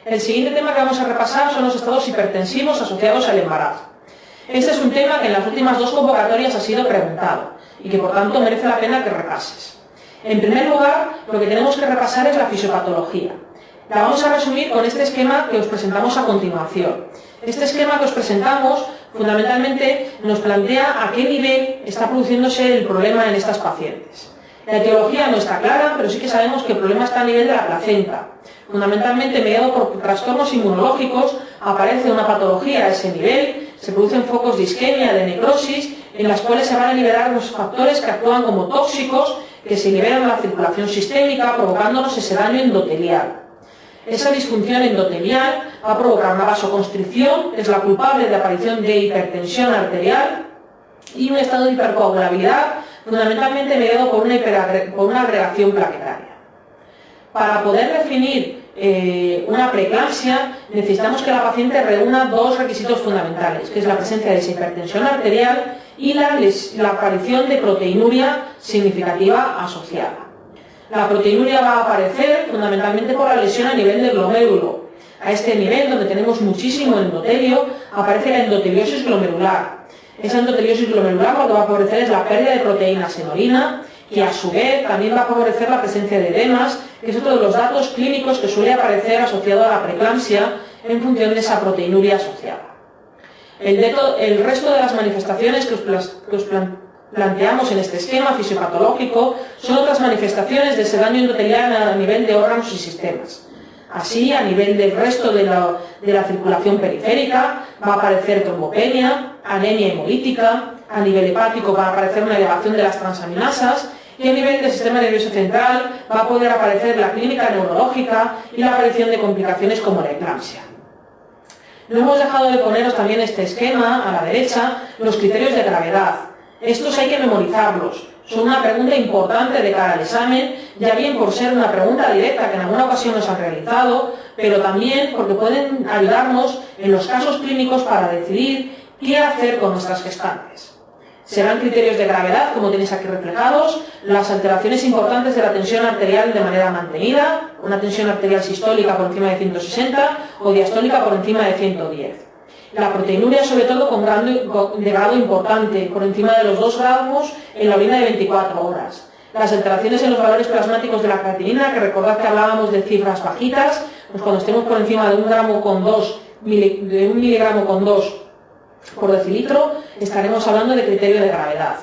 El siguiente tema que vamos a repasar son los estados hipertensivos asociados al embarazo. Este es un tema que en las últimas dos convocatorias ha sido preguntado y que por tanto merece la pena que repases. En primer lugar, lo que tenemos que repasar es la fisiopatología. La vamos a resumir con este esquema que os presentamos a continuación. Este esquema que os presentamos fundamentalmente nos plantea a qué nivel está produciéndose el problema en estas pacientes. La etiología no está clara, pero sí que sabemos que el problema está a nivel de la placenta. Fundamentalmente mediado por trastornos inmunológicos, aparece una patología a ese nivel, se producen focos de isquemia, de necrosis, en las cuales se van a liberar los factores que actúan como tóxicos, que se liberan a la circulación sistémica, provocándonos ese daño endotelial. Esa disfunción endotelial va a provocar una vasoconstricción, es la culpable de la aparición de hipertensión arterial y un estado de hipercoagulabilidad, fundamentalmente mediado por una agregación plaquetaria. Para poder definir una preeclampsia, necesitamos que la paciente reúna dos requisitos fundamentales, que es la presencia de esa hipertensión arterial y la aparición de proteinuria significativa asociada. La proteinuria va a aparecer fundamentalmente por la lesión a nivel del glomérulo. A este nivel, donde tenemos muchísimo endotelio, aparece la endoteliosis glomerular. Esa endoteliosis glomerular lo que va a favorecer es la pérdida de proteínas en orina y a su vez también va a favorecer la presencia de edemas, que es otro de los datos clínicos que suele aparecer asociado a la preeclampsia en función de esa proteinuria asociada. El resto de las manifestaciones que os planteamos en este esquema fisiopatológico son otras manifestaciones de ese daño endotelial a nivel de órganos y sistemas. Así, a nivel del resto de la circulación periférica, va a aparecer trombopenia, anemia hemolítica, a nivel hepático va a aparecer una elevación de las transaminasas y a nivel del sistema nervioso central va a poder aparecer la clínica neurológica y la aparición de complicaciones como la eclampsia. No hemos dejado de poneros también este esquema, a la derecha, los criterios de gravedad. Estos hay que memorizarlos. Son una pregunta importante de cara al examen, ya bien por ser una pregunta directa que en alguna ocasión nos han realizado, pero también porque pueden ayudarnos en los casos clínicos para decidir qué hacer con nuestras gestantes. Serán criterios de gravedad, como tenéis aquí reflejados, las alteraciones importantes de la tensión arterial de manera mantenida, una tensión arterial sistólica por encima de 160 o diastólica por encima de 110. La proteinuria, sobre todo, de grado importante, por encima de los 2 gramos en la orina de 24 horas. Las alteraciones en los valores plasmáticos de la creatinina, que recordad que hablábamos de cifras bajitas, pues cuando estemos por encima de 1 miligramo con 2 por decilitro, estaremos hablando de criterio de gravedad.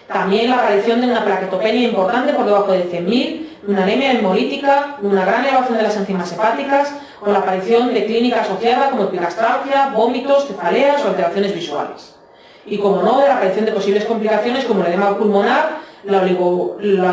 También la aparición de una plaquetopenia importante por debajo de 100.000, una anemia hemolítica, una gran elevación de las enzimas hepáticas o la aparición de clínica asociada como epigastralgia, vómitos, cefaleas o alteraciones visuales. Y como no, de la aparición de posibles complicaciones como el edema pulmonar, la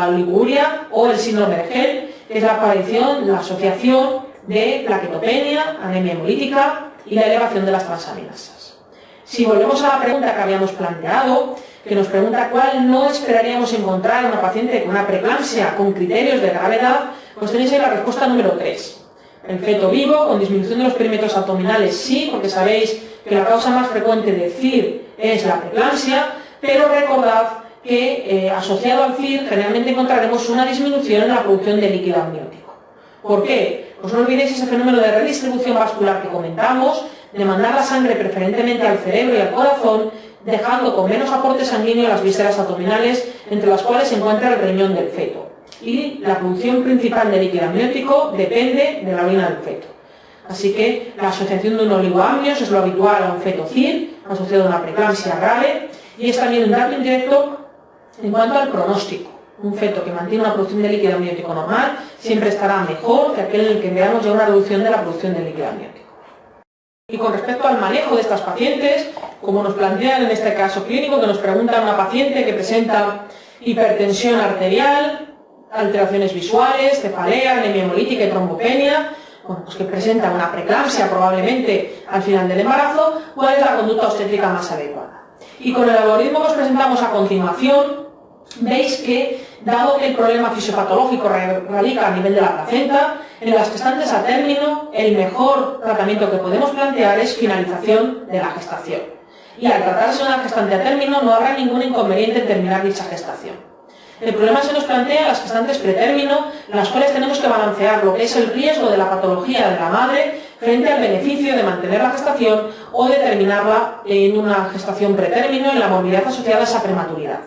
oliguria o el síndrome de Gell, que es la asociación de plaquetopenia, anemia hemolítica y la elevación de las transaminasas. Si volvemos a la pregunta que habíamos planteado, que nos pregunta cuál no esperaríamos encontrar en una paciente con una preeclampsia con criterios de gravedad, pues tenéis ahí la respuesta número 3. El feto vivo, con disminución de los perímetros abdominales, sí, porque sabéis que la causa más frecuente de CIR es la preeclampsia, pero recordad que asociado al CIR generalmente encontraremos una disminución en la producción de líquido amniótico. ¿Por qué? Pues no olvidéis ese fenómeno de redistribución vascular que comentamos, de mandar la sangre preferentemente al cerebro y al corazón, dejando con menos aporte sanguíneo las vísceras abdominales, entre las cuales se encuentra el riñón del feto. Y la producción principal de líquido amniótico depende de la orina del feto. Así que la asociación de un oligoamnios es lo habitual a un feto CIR, asociado a una preeclampsia grave, y es también un dato indirecto en cuanto al pronóstico. Un feto que mantiene una producción de líquido amniótico normal siempre estará mejor que aquel en el que veamos ya una reducción de la producción de líquido amniótico. Y con respecto al manejo de estas pacientes, como nos plantean en este caso clínico, que nos pregunta una paciente que presenta hipertensión arterial, alteraciones visuales, cefalea, anemia hemolítica y trombopenia, bueno, pues que presenta una preeclampsia probablemente al final del embarazo, ¿cuál es la conducta obstétrica más adecuada? Y con el algoritmo que os presentamos a continuación, veis que, dado que el problema fisiopatológico radica a nivel de la placenta, en las gestantes a término, el mejor tratamiento que podemos plantear es finalización de la gestación. Y al tratarse de una gestante a término, no habrá ningún inconveniente en terminar dicha gestación. El problema se nos plantea en las gestantes pretérmino, en las cuales tenemos que balancear lo que es el riesgo de la patología de la madre frente al beneficio de mantener la gestación o de terminarla en una gestación pretérmino en la morbidad asociada a esa prematuridad.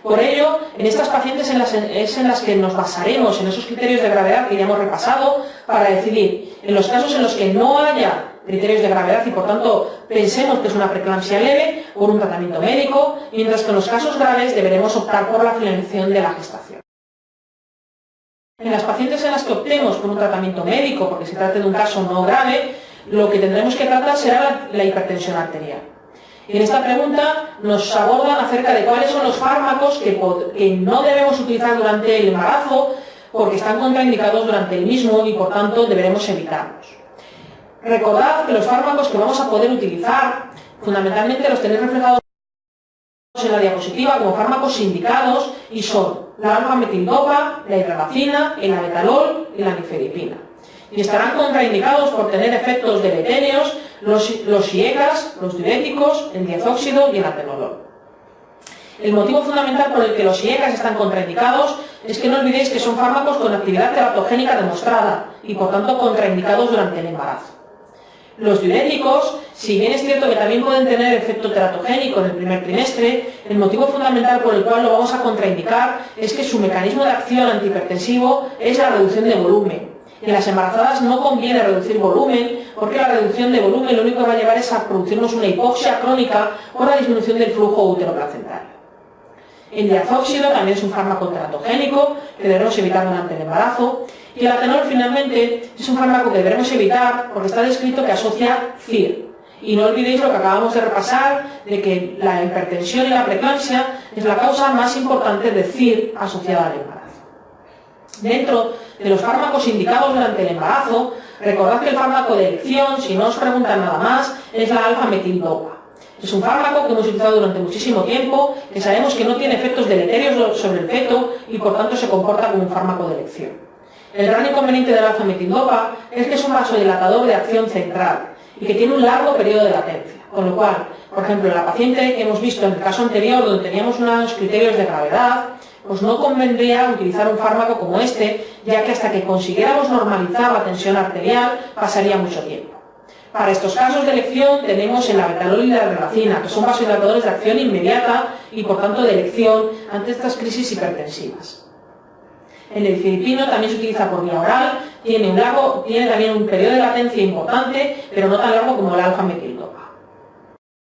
Por ello, en estas pacientes es en las que nos basaremos en esos criterios de gravedad que ya hemos repasado para decidir, en los casos en los que no haya criterios de gravedad y por tanto pensemos que es una preeclampsia leve, por un tratamiento médico, mientras que en los casos graves deberemos optar por la finalización de la gestación. En las pacientes en las que optemos por un tratamiento médico, porque se trate de un caso no grave, lo que tendremos que tratar será la hipertensión arterial. Y en esta pregunta nos abordan acerca de cuáles son los fármacos que no debemos utilizar durante el embarazo porque están contraindicados durante el mismo y por tanto deberemos evitarlos. Recordad que los fármacos que vamos a poder utilizar, fundamentalmente los tenéis reflejados en la diapositiva como fármacos indicados y son la alfa-metildopa, la hidralazina, el abetalol y la nifedipina. Y estarán contraindicados por tener efectos deletéreos los IECAs, los diuréticos, el diazóxido y el atenolol. El motivo fundamental por el que los IECAs están contraindicados es que no olvidéis que son fármacos con actividad teratogénica demostrada y por tanto contraindicados durante el embarazo. Los diuréticos, si bien es cierto que también pueden tener efecto teratogénico en el primer trimestre, el motivo fundamental por el cual lo vamos a contraindicar es que su mecanismo de acción antihipertensivo es la reducción de volumen. En las embarazadas no conviene reducir volumen porque la reducción de volumen lo único que va a llevar es a producirnos una hipoxia crónica por la disminución del flujo uteroplacentario. El diazóxido también es un fármaco teratogénico que debemos evitar durante el embarazo y el atenol finalmente es un fármaco que deberemos evitar porque está descrito que asocia CIR. Y no olvidéis lo que acabamos de repasar de que la hipertensión y la preeclampsia es la causa más importante de CIR asociada al embarazo. Dentro de los fármacos indicados durante el embarazo, recordad que el fármaco de elección, si no os preguntan nada más, es la alfa-metildopa. Es un fármaco que hemos utilizado durante muchísimo tiempo, que sabemos que no tiene efectos deleterios sobre el feto y por tanto se comporta como un fármaco de elección. El gran inconveniente de la alfa-metildopa es que es un vasodilatador de acción central y que tiene un largo periodo de latencia, con lo cual, por ejemplo, en la paciente que hemos visto en el caso anterior, donde teníamos unos criterios de gravedad, pues no convendría utilizar un fármaco como este, ya que hasta que consiguiéramos normalizar la tensión arterial pasaría mucho tiempo. Para estos casos de elección tenemos el abetalol y la hidralazina, que son vasodilatadores de acción inmediata y por tanto de elección ante estas crisis hipertensivas. El nifedipino también se utiliza por vía oral, tiene también un periodo de latencia importante, pero no tan largo como el alfa-metildopa.